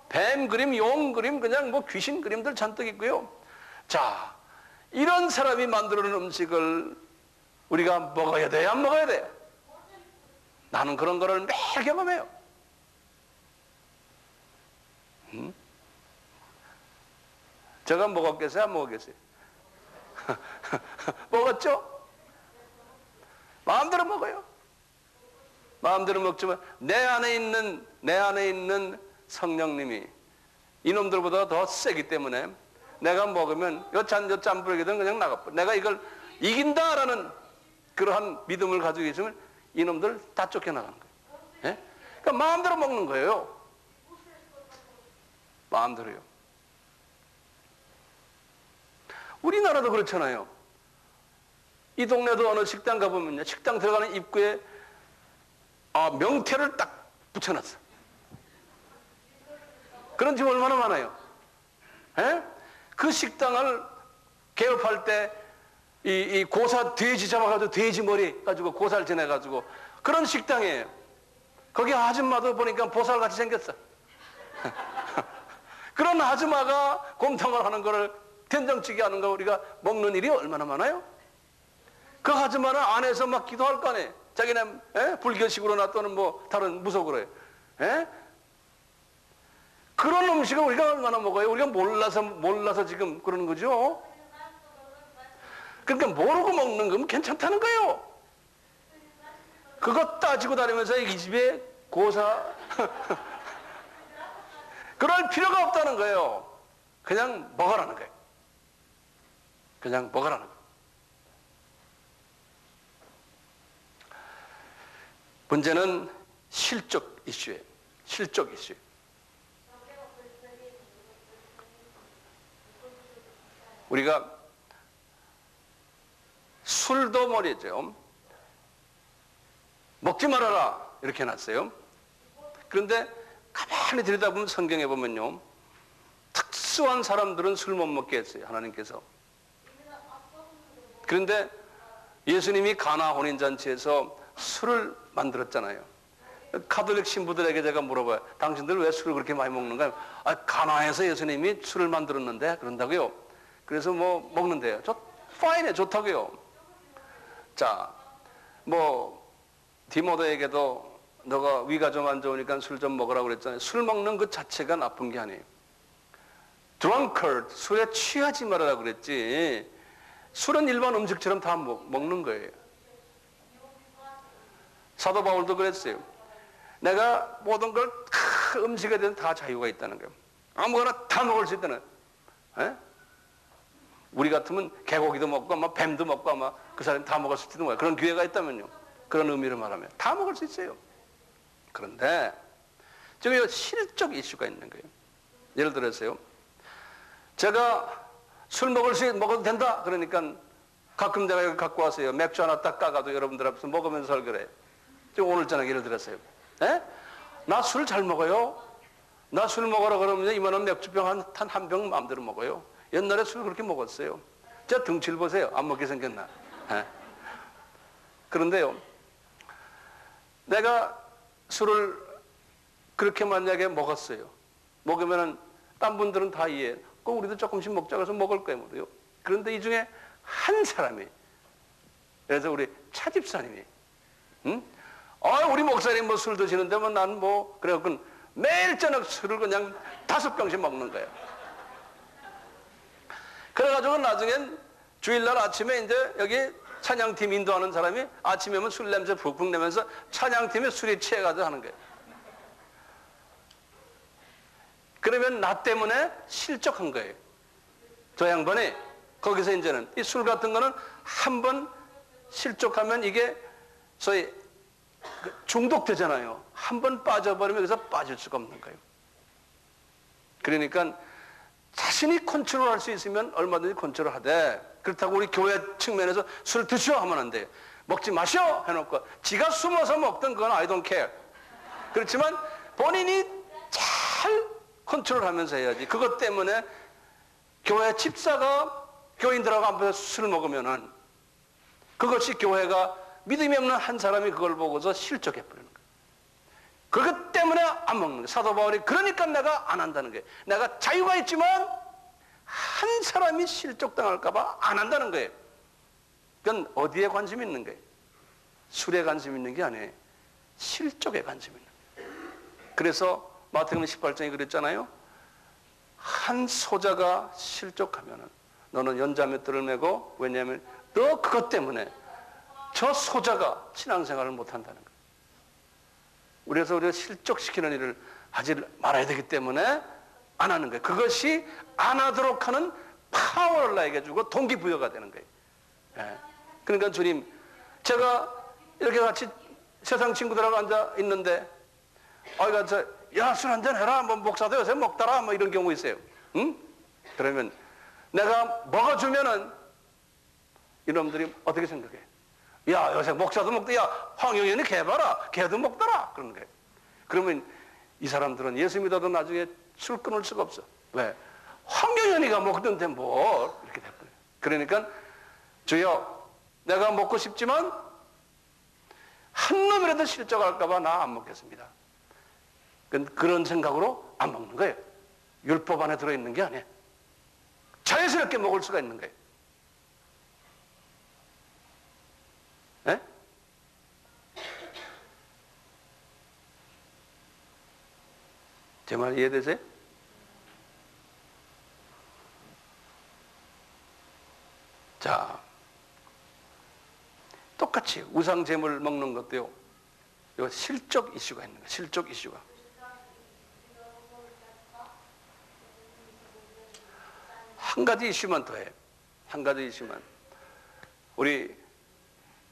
뱀 그림, 용 그림, 그냥 뭐 귀신 그림들 잔뜩 있고요. 자, 이런 사람이 만드는 음식을 우리가 먹어야 돼, 안 먹어야 돼? 나는 그런 거를 매일 경험해요. 제가 먹었겠어요, 안 먹었겠어요? 먹었죠? 마음대로 먹어요. 마음대로 먹지만 내 안에 있는 성령님이 이놈들보다 더 세기 때문에 내가 먹으면 요 짠부르기든 그냥 나가버려. 내가 이걸 이긴다라는 그러한 믿음을 가지고 있으면 이놈들 다 쫓겨나가는 거예요. 예? 그러니까 마음대로 먹는 거예요. 마음대로요. 우리나라도 그렇잖아요. 이 동네도 어느 식당 가보면요, 식당 들어가는 입구에 명태를 딱 붙여놨어. 그런 집 얼마나 많아요. 에? 그 식당을 개업할 때 이 고사 돼지 잡아가지고 돼지 머리 가지고 고사를 지내가지고 그런 식당이에요. 거기 아줌마도 보니까 보살같이 생겼어. 그런 아줌마가 곰탕을 하는 거를 된장찌개 하는 거 우리가 먹는 일이 얼마나 많아요? 그 아줌마는 안에서 막 기도할 거 아니에요. 자기네 불교식으로나 또는 뭐 다른 무속으로 해요. 에? 그런 음식을 우리가 얼마나 먹어요? 우리가 몰라서 지금 그러는 거죠. 그러니까 모르고 먹는 건 괜찮다는 거예요. 그거 따지고 다니면서 이 집에 고사 그럴 필요가 없다는 거예요. 그냥 먹으라는 거예요. 그냥 먹으라는 거예요. 문제는 실적 이슈예요. 실적 이슈. 우리가 술도 말이죠. 먹지 말아라 이렇게 해놨어요. 그런데 가만히 들여다보면 성경에 보면요, 특수한 사람들은 술 못 먹게 했어요, 하나님께서. 그런데 예수님이 가나 혼인잔치에서 술을 만들었잖아요. 가톨릭 신부들에게 제가 물어봐요. 당신들 왜 술을 그렇게 많이 먹는가요? 아, 가나에서 예수님이 술을 만들었는데 그런다고요. 그래서 뭐 먹는데요. 파인해, 좋다고요. 자, 뭐 디모데에게도 너가 위가 좀 안 좋으니까 술 좀 먹으라고 그랬잖아요. 술 먹는 것 자체가 나쁜 게 아니에요. drunkard, 술에 취하지 말아라 그랬지. 술은 일반 음식처럼 다 먹는 거예요. 사도 바울도 그랬어요. 내가 모든 걸 음식에 대한 다 자유가 있다는 거예요. 아무거나 다 먹을 수 있다는 거예요. 우리 같으면 개고기도 먹고 아마 뱀도 먹고 아마 그 사람이 다 먹을 수 있는 거예요. 그런 기회가 있다면요. 그런 의미를 말하면 다 먹을 수 있어요. 그런데 저기 실적 이슈가 있는 거예요. 예를 들어서요. 제가 술 먹어도 된다. 그러니까 가끔 제가 이거 갖고 왔어요. 맥주 하나 딱 까가도 여러분들 앞에서 먹으면서 설교를 해요. 지금 오늘 저녁 예를 들었어요. 나 술 잘 먹어요. 나 술 먹으라 그러면 이만한 맥주병 한 병 마음대로 먹어요. 옛날에 술 그렇게 먹었어요. 제 등치를 보세요. 안 먹게 생겼나. 그런데요. 내가 술을 그렇게 만약에 먹었어요. 먹으면은 딴 분들은 다 이해해. 꼭 우리도 조금씩 먹자 그래서 먹을 거예요. 모두요. 그런데 이 중에 한 사람이, 그래서 우리 차 집사님이, 우리 목사님 뭐 술 드시는데 뭐 난 뭐 그래갖고 매일 저녁 술을 그냥 5병씩 먹는 거예요. 그래가지고 나중엔 주일날 아침에 이제 여기 찬양팀 인도하는 사람이 아침에 오면 술 냄새 푹푹 내면서 찬양팀에 술이 취해가지고 하는 거예요. 그러면 나 때문에 실족한 거예요. 저 양반이 거기서 이제는 이 술 같은 거는 한번 실족하면 이게 소위 중독되잖아요. 한번 빠져버리면 여기서 빠질 수가 없는 거예요. 그러니까 자신이 컨트롤할 수 있으면 얼마든지 컨트롤하되, 그렇다고 우리 교회 측면에서 술 드시오 하면 안 돼요. 먹지 마시오 해놓고 지가 숨어서 먹던 건 I don't care. 그렇지만 본인이 잘 컨트롤하면서 해야지. 그것 때문에 교회 집사가 교인들하고 앞에서 술 먹으면은 그것이 교회가 믿음이 없는 한 사람이 그걸 보고서 실족해버리는 거예요. 그것 때문에 안 먹는 거예요. 사도 바울이 그러니까 내가 안 한다는 거예요. 내가 자유가 있지만 한 사람이 실족당할까봐 안 한다는 거예요. 그건 어디에 관심이 있는 거예요? 술에 관심 있는 게 아니에요. 실족에 관심이 있는 거예요. 그래서 마태복음 18장에 그랬잖아요. 한 소자가 실족하면은 너는 연자맷돌을 메고, 왜냐하면 너 그것 때문에 저 소자가 신앙생활을 못한다는 거예요. 그래서 우리가 실족시키는 일을 하지 말아야 되기 때문에 안 하는 거예요. 그것이 안 하도록 하는 파워를 나에게 주고 동기부여가 되는 거예요. 그러니까 주님, 제가 이렇게 같이 세상 친구들하고 앉아 있는데 야, 술 한잔 해라. 뭐 목사도 요새 먹더라. 뭐 이런 경우 있어요. 응? 그러면 내가 먹어주면은 이놈들이 어떻게 생각해? 야, 요새 목사도 먹더. 야, 황영현이 걔 봐라. 걔도 먹더라. 그러는 거예요. 그러면 이 사람들은 예수 믿어도 나중에 술 끊을 수가 없어. 왜? 황영현이가 먹던데 뭐 이렇게 됐거든요. 그러니까 주여, 내가 먹고 싶지만 한 놈이라도 실족할까 봐 나 안 먹겠습니다. 그런 생각으로 안 먹는 거예요. 율법 안에 들어있는 게 아니에요. 자연스럽게 먹을 수가 있는 거예요. 네? 제 말 이해되세요? 자, 똑같이 우상 제물 먹는 것도요, 이거 실적 이슈가 있는 거예요. 실적 이슈가. 한 가지 이슈만 더 해. 한 가지 이슈만. 우리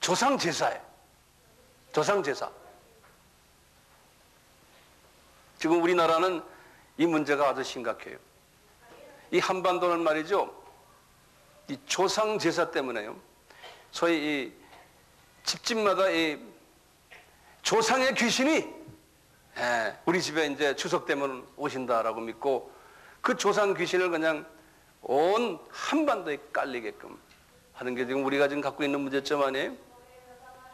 조상 제사에, 조상 제사. 지금 우리나라는 이 문제가 아주 심각해요. 이 한반도는 말이죠, 이 조상 제사 때문에요, 소위 이 집집마다 이 조상의 귀신이 우리 집에 이제 추석 때면 오신다라고 믿고 그 조상 귀신을 그냥 온 한반도에 깔리게끔 하는 게 지금 우리가 지금 갖고 있는 문제점 아니에요?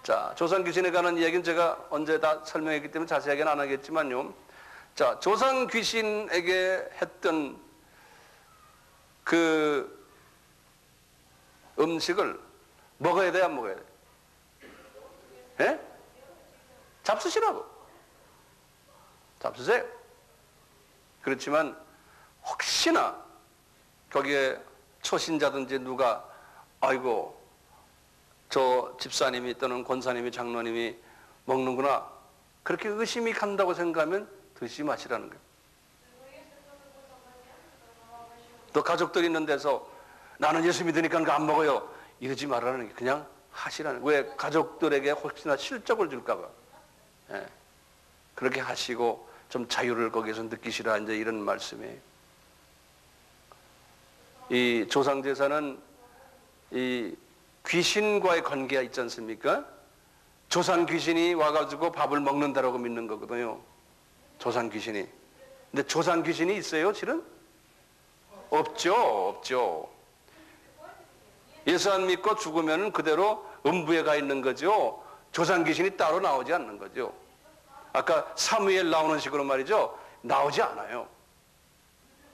자, 조상 귀신에 관한 이야기는 제가 언제 다 설명했기 때문에 자세하게는 안 하겠지만요. 자, 조상 귀신에게 했던 그 음식을 먹어야 돼, 안 먹어야 돼? 예? 잡수시라고. 잡수세요. 그렇지만 혹시나 거기에 초신자든지 누가 아이고 저 집사님이 또는 권사님이 장로님이 먹는구나 그렇게 의심이 간다고 생각하면 드시지 마시라는 거예요. 또 가족들 있는 데서 나는 예수 믿으니까 그거 안 먹어요 이러지 말라는 게 그냥 하시라는 거예요. 왜? 가족들에게 혹시나 실적을 줄까 봐. 예. 그렇게 하시고 좀 자유를 거기에서 느끼시라 이제 이런 말씀이에요. 이 조상제사는 이 귀신과의 관계가 있지 않습니까? 조상 귀신이 와가지고 밥을 먹는다라고 믿는 거거든요. 조상 귀신이. 근데 조상 귀신이 있어요, 실은? 없죠, 없죠. 예수 안 믿고 죽으면 그대로 음부에 가 있는 거죠. 조상 귀신이 따로 나오지 않는 거죠. 아까 사무엘 나오는 식으로 말이죠. 나오지 않아요.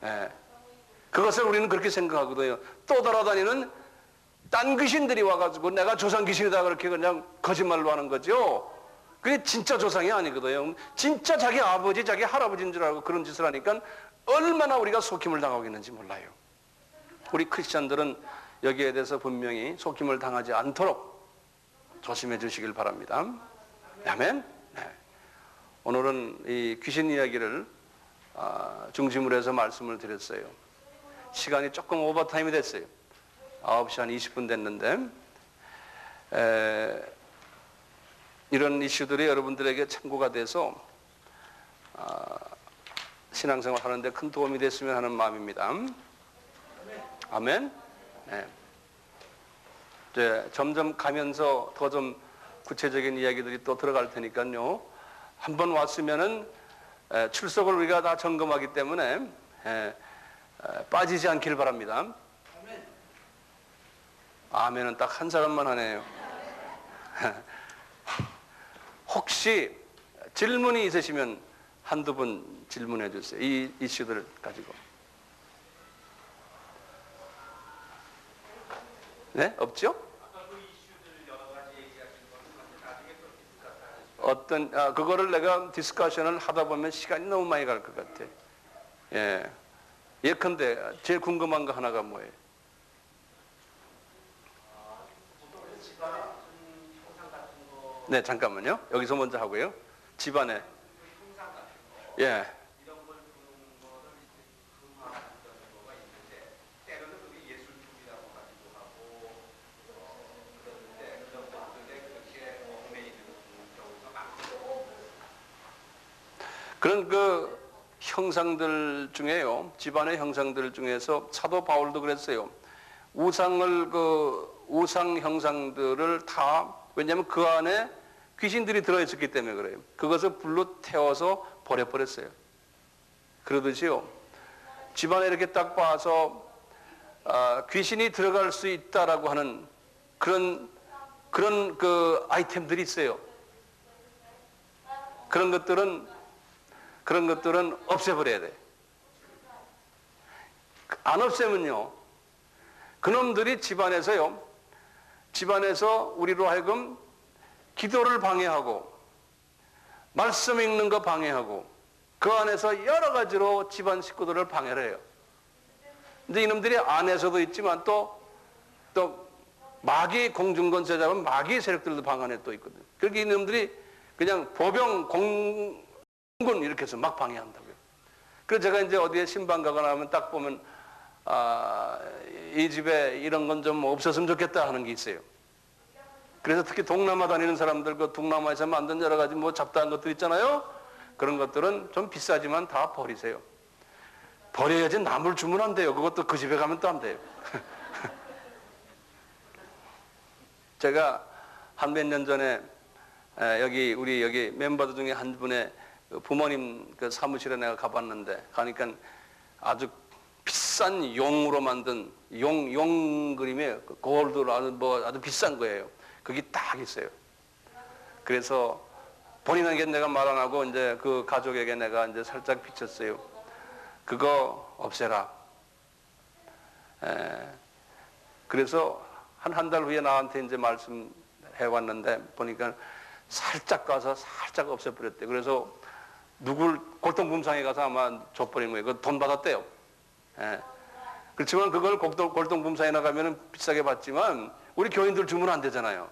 예. 그것을 우리는 그렇게 생각하거든요. 또 돌아다니는 딴 귀신들이 와가지고 내가 조상 귀신이다 그렇게 그냥 거짓말로 하는 거죠. 그게 진짜 조상이 아니거든요. 진짜 자기 아버지, 자기 할아버지인 줄 알고 그런 짓을 하니까 얼마나 우리가 속임을 당하겠는지 몰라요. 우리 크리스찬들은 여기에 대해서 분명히 속임을 당하지 않도록 조심해 주시길 바랍니다. 아멘. 네. 오늘은 이 귀신 이야기를 중심으로 해서 말씀을 드렸어요. 시간이 조금 오버타임이 됐어요. 9시 한 20분 됐는데 이런 이슈들이 여러분들에게 참고가 돼서 신앙생활 하는데 큰 도움이 됐으면 하는 마음입니다. 아멘. 네. 이제 점점 가면서 더 좀 구체적인 이야기들이 또 들어갈 테니까요. 한번 왔으면은 출석을 우리가 다 점검하기 때문에 빠지지 않길 바랍니다. 아멘은 딱 한 사람만 하네요. 혹시 질문이 있으시면 한두 분 질문해 주세요. 이 이슈들을 가지고. 네? 없죠? 그거를 내가 디스커션을 하다 보면 시간이 너무 많이 갈 것 같아. 예. 예컨대 제일 궁금한 거 하나가 뭐예요? 네, 잠깐만요. 여기서 먼저 하고요. 집안에. 예. 그런 그 형상들 중에요. 집안의 형상들 중에서 사도 바울도 그랬어요. 우상 형상들을 다, 왜냐하면 그 안에 귀신들이 들어있었기 때문에 그래요. 그것을 불로 태워서 버려버렸어요. 그러듯이요. 집안에 이렇게 딱 봐서 귀신이 들어갈 수 있다라고 하는 그런 그 아이템들이 있어요. 그런 것들은 없애버려야 돼. 안 없애면요, 그놈들이 집안에서 우리로 하여금 기도를 방해하고 말씀 읽는 거 방해하고 그 안에서 여러 가지로 집안 식구들을 방해를 해요. 근데 이놈들이 안에서도 있지만 또 마귀 공중권세 잡은 마귀 세력들도 방 안에 또 있거든요. 그렇게 이놈들이 그냥 보병 공군 이렇게 해서 막 방해한다고요. 그래서 제가 이제 어디에 신방 가거나 하면 딱 보면 이 집에 이런 건 좀 없었으면 좋겠다 하는 게 있어요. 그래서 특히 동남아 다니는 사람들, 그 동남아에서 만든 여러 가지 뭐 잡다한 것들 있잖아요. 그런 것들은 좀 비싸지만 다 버리세요. 버려야지 남을 주면 안 돼요. 그것도 그 집에 가면 또 안 돼요. 제가 한 몇 년 전에 우리 여기 멤버들 중에 한 분의 부모님 그 사무실에 내가 가봤는데, 가니까 아주 비싼 용으로 만든 용 그림이에요. 골드로 아주 비싼 거예요. 그게 딱 있어요. 그래서 본인에게 내가 말 안 하고 이제 그 가족에게 내가 이제 살짝 비쳤어요. 그거 없애라. 그래서 한 달 후에 나한테 이제 말씀해 왔는데 보니까 살짝 가서 살짝 없애버렸대. 그래서 누굴 골동품상에 가서 아마 줘버린 거예요. 그 돈 받았대요. 그렇지만 그걸 골동품상에 나가면 비싸게 받지만 우리 교인들 주면 안 되잖아요.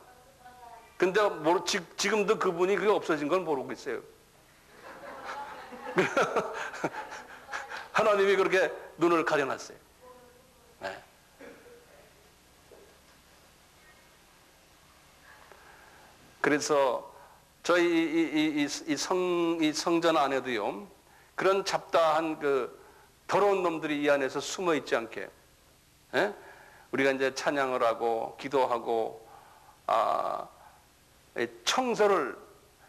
근데 지금도 그분이 그게 없어진 걸 모르고 있어요. 하나님이 그렇게 눈을 가려놨어요. 네. 그래서 저희 이 성전 안에도요, 그런 잡다한 그 더러운 놈들이 이 안에서 숨어 있지 않게, 우리가 이제 찬양을 하고 기도하고 청소를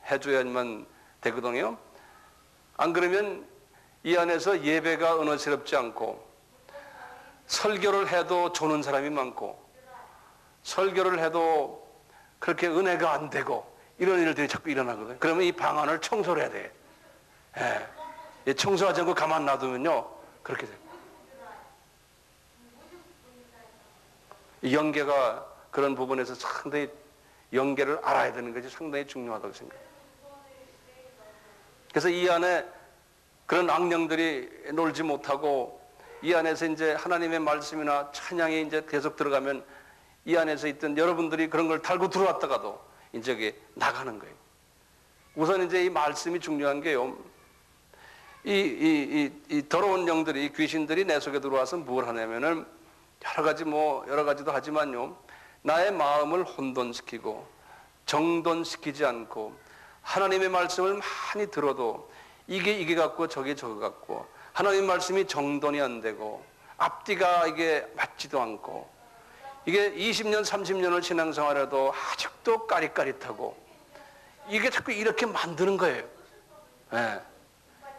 해줘야만 되거든요. 안 그러면 이 안에서 예배가 은혜스럽지 않고, 설교를 해도 조는 사람이 많고, 설교를 해도 그렇게 은혜가 안 되고, 이런 일들이 자꾸 일어나거든요. 그러면 이 방 안을 청소를 해야 돼. 청소하지 않고 가만 놔두면요, 그렇게 돼요. 이 연계가 그런 부분에서 상당히 연계를 알아야 되는 것이 상당히 중요하다고 생각해요. 그래서 이 안에 그런 악령들이 놀지 못하고, 이 안에서 이제 하나님의 말씀이나 찬양이 이제 계속 들어가면 이 안에서 있던 여러분들이 그런 걸 달고 들어왔다가도 이제 그게 나가는 거예요. 우선 이제 이 말씀이 중요한 게요, 이 더러운 영들이, 귀신들이 내 속에 들어와서 뭘 하냐면은 여러 가지도 하지만요, 나의 마음을 혼돈시키고 정돈시키지 않고 하나님의 말씀을 많이 들어도 이게 같고 저게 저거 같고, 하나님 말씀이 정돈이 안 되고 앞뒤가 이게 맞지도 않고, 이게 20년 30년을 신앙생활해도 아직도 까릿까릿하고, 이게 자꾸 이렇게 만드는 거예요.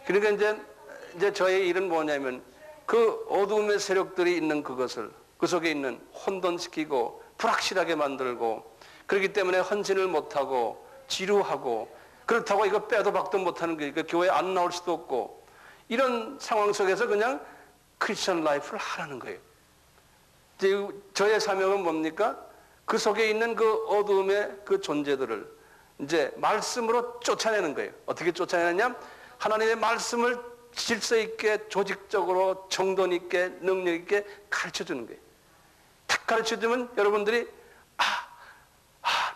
그러니까 이제 저의 일은 뭐냐면 그 어두움의 세력들이 있는 그것을, 그 속에 있는 혼돈시키고 불확실하게 만들고, 그렇기 때문에 헌신을 못하고 지루하고, 그렇다고 이거 빼도 박도 못하는 거니까 교회 안 나올 수도 없고, 이런 상황 속에서 그냥 크리스천 라이프를 하라는 거예요. 이제 저의 사명은 뭡니까? 그 속에 있는 그 어두움의 그 존재들을 이제 말씀으로 쫓아내는 거예요. 어떻게 쫓아내느냐? 하나님의 말씀을 질서 있게, 조직적으로, 정돈 있게, 능력 있게 가르쳐 주는 거예요. 딱 가르쳐 주면 여러분들이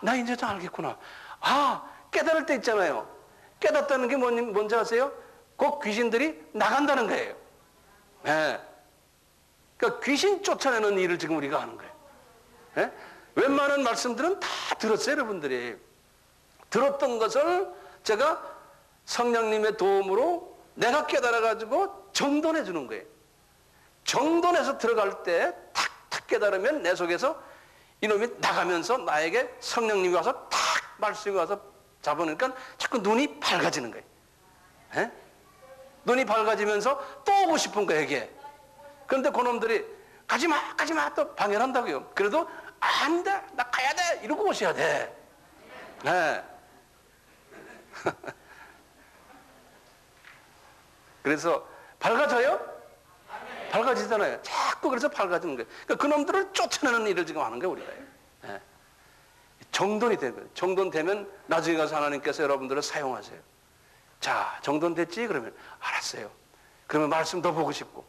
나 이제 좀 알겠구나. 깨달을 때 있잖아요. 깨닫다는 게 뭔지 아세요? 그 귀신들이 나간다는 거예요. 그러니까 귀신 쫓아내는 일을 지금 우리가 하는 거예요. 웬만한 말씀들은 다 들었어요, 여러분들이. 들었던 것을 제가 성령님의 도움으로 내가 깨달아가지고 정돈해 주는 거예요. 정돈해서 들어갈 때 탁탁 깨달으면 내 속에서 이놈이 나가면서 나에게 성령님이 와서 탁 말씀이 와서 잡으니까 자꾸 눈이 밝아지는 거예요. 눈이 밝아지면서 또 오고 싶은 거예요, 이게. 그런데 그놈들이 가지마 또 방해한다고요. 그래도 안 돼, 나 가야 돼 이러고 오셔야 돼. 네. 그래서 밝아져요? 밝아지잖아요. 자꾸 그래서 밝아지는 거예요. 그러니까 그놈들을 쫓아내는 일을 지금 하는 거예요, 우리가. 네. 정돈이 된 거예요. 정돈되면 나중에 가서 하나님께서 여러분들을 사용하세요. 자, 정돈됐지? 그러면 알았어요. 그러면 말씀 더 보고 싶고.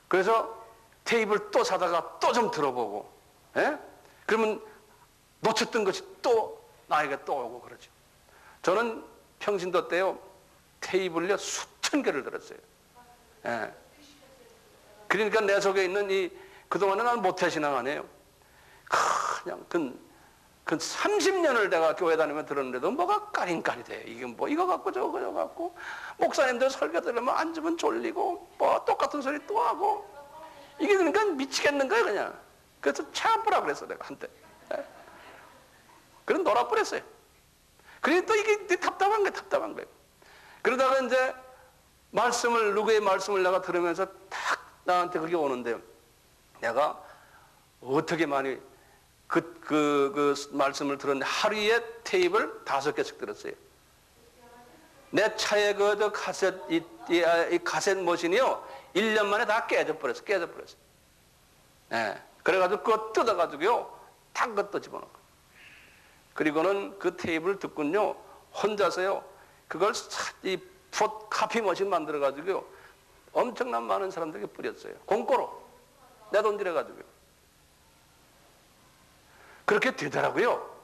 그래서 테이블 또 사다가 또 좀 들어보고. 예? 그러면 놓쳤던 것이 또 나에게 또 오고 그러죠. 저는 평신도 때요, 테이블요 수천 개를 들었어요. 예. 그러니까 내 속에 있는 그동안은 난 모태신앙 아니에요. 그냥 그 30년을 내가 교회 다니면 들었는데도 뭐가 까린까리 돼. 이게 뭐 이거 갖고 저거 갖고 목사님들 설교 들으면 앉으면 졸리고 뭐 똑같은 소리 또 하고 이게 그러니까 미치겠는 거야 그냥. 그래서 참으라 그랬어 내가 한때. 예. 그럼 놀아버렸어요. 그러니 또 이게 답답한 거예요. 그러다가 이제 누구의 말씀을 내가 들으면서 딱 나한테 그게 오는데 내가 어떻게 많이 그 말씀을 들었는데 하루에 테이블 5개씩 들었어요. 내 차에 그 이 카셋 머신이요 1년 만에 다 깨져버렸어. 네. 그래가지고 그거 뜯어가지고요 딱 그것도 집어넣고 그리고는 그 테이블 듣고요 혼자서요 그걸 이 카피 머신 만들어가지고요 엄청난 많은 사람들에게 뿌렸어요. 공짜로 내 돈 들여가지고요. 그렇게 되더라고요.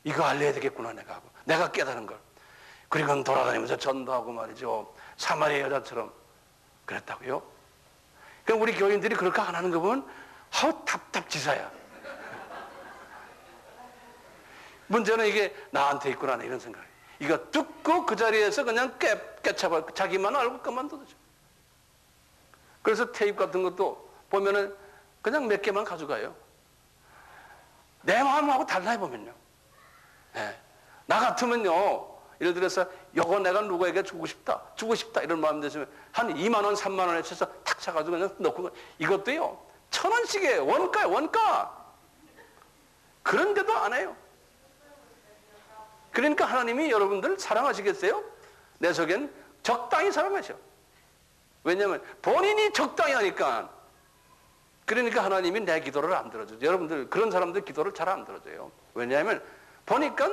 이거 알려야 되겠구나 내가 하고 내가 깨달은 걸. 그리고는 돌아다니면서 전도하고 말이죠. 사마리아 여자처럼 그랬다고요. 그럼 우리 교인들이 그렇게 안 하는 거 보면 아우 답답지사야. 문제는 이게 나한테 있구나 이런 생각. 이거 듣고 그 자리에서 그냥 깨쳐버 자기만 알고 그만두죠. 그래서 테이프 같은 것도 보면은 그냥 몇 개만 가져가요. 내 마음하고 달라 해보면요. 네. 나 같으면요. 예를 들어서 요거 내가 누구에게 주고 싶다 이런 마음이 드시면 한 2만 원, 3만 원에 쳐서 탁 사가지고 그냥 넣고 이것도요 1,000원씩이에요. 원가. 그런데도 안 해요. 그러니까 하나님이 여러분들 사랑하시겠어요? 내 속엔 적당히 사랑하셔. 왜냐하면 본인이 적당히 하니까. 그러니까 하나님이 내 기도를 안 들어줘요. 여러분들 그런 사람들 기도를 잘 안 들어줘요. 왜냐하면 보니까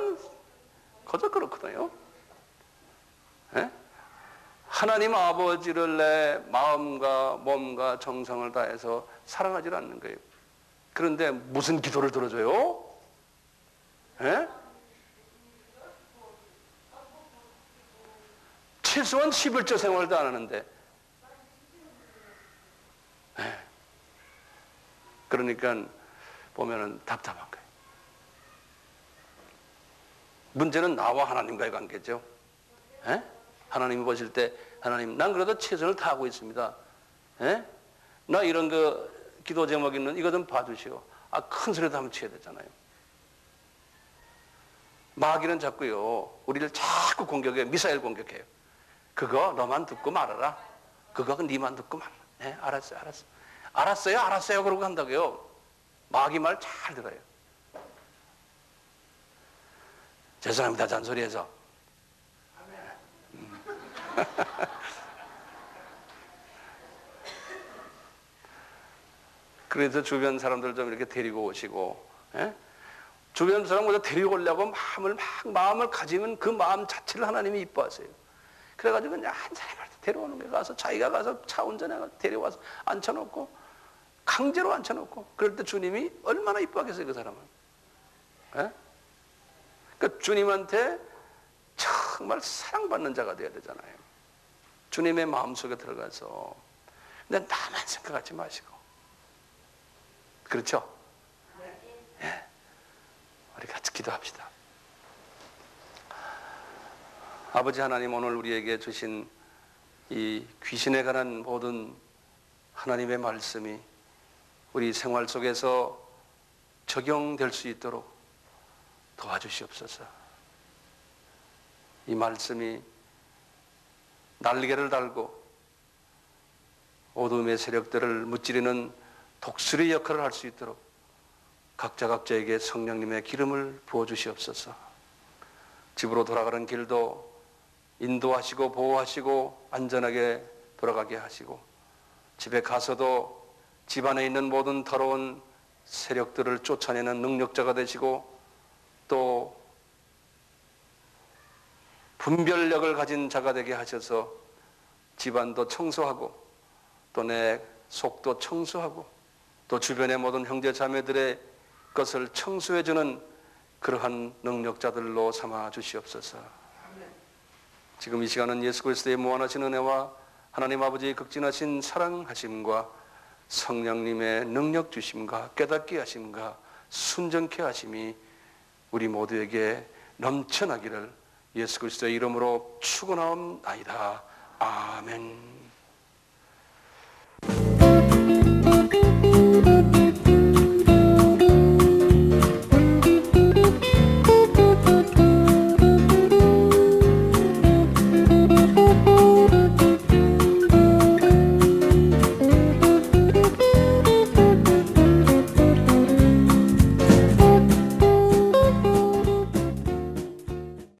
거저 그렇거든요. 예? 하나님 아버지를 내 마음과 몸과 정성을 다해서 사랑하지 않는 거예요. 그런데 무슨 기도를 들어줘요? 예? 최소한 11조 생활도 안 하는데. 예. 그러니까 보면은 답답한 거예요. 문제는 나와 하나님과의 관계죠. 에? 하나님이 보실 때 하나님 난 그래도 최선을 다하고 있습니다. 에? 나 이런 거 기도 제목 있는 이거 좀 봐주시오. 큰 소리도 한번 쳐야 되잖아요. 마귀는 자꾸요 우리를 자꾸 공격해요. 미사일 공격해요. 그거 너만 듣고 말아라. 그거 니만 듣고 말아라. 네, 알았어요 그러고 한다고요. 마귀 말 잘 들어요. 죄송합니다 잔소리해서. 그래서 주변 사람들 좀 이렇게 데리고 오시고, 예? 주변 사람을 데리고 오려고 마음을 가지면 그 마음 자체를 하나님이 이뻐하세요. 그래가지고 그냥 한 사람을 데려오는 게 가서 자기가 가서 차 운전해서 데려와서 앉혀놓고 강제로 앉혀놓고 그럴 때 주님이 얼마나 이뻐하겠어요 그 사람은. 예? 그러니까 주님한테 정말 사랑받는 자가 되어야 되잖아요. 주님의 마음속에 들어가서 근데 나만 생각하지 마시고 그렇죠? 예. 우리 같이 기도합시다. 아버지 하나님 오늘 우리에게 주신 이 귀신에 관한 모든 하나님의 말씀이 우리 생활 속에서 적용될 수 있도록 도와주시옵소서. 이 말씀이 날개를 달고 어둠의 세력들을 무찌르는 독수리 역할을 할 수 있도록 각자에게 성령님의 기름을 부어주시옵소서. 집으로 돌아가는 길도 인도하시고 보호하시고 안전하게 돌아가게 하시고, 집에 가서도 집안에 있는 모든 더러운 세력들을 쫓아내는 능력자가 되시고, 또 분별력을 가진 자가 되게 하셔서 집안도 청소하고 또 내 속도 청소하고 또 주변의 모든 형제 자매들의 것을 청소해주는 그러한 능력자들로 삼아 주시옵소서. 지금 이 시간은 예수 그리스도의 무한하신 은혜와 하나님 아버지의 극진하신 사랑하심과 성령님의 능력 주심과 깨닫게 하심과 순정케 하심이 우리 모두에게 넘쳐나기를 예수 그리스도의 이름으로 축원하옵나이다. 아멘.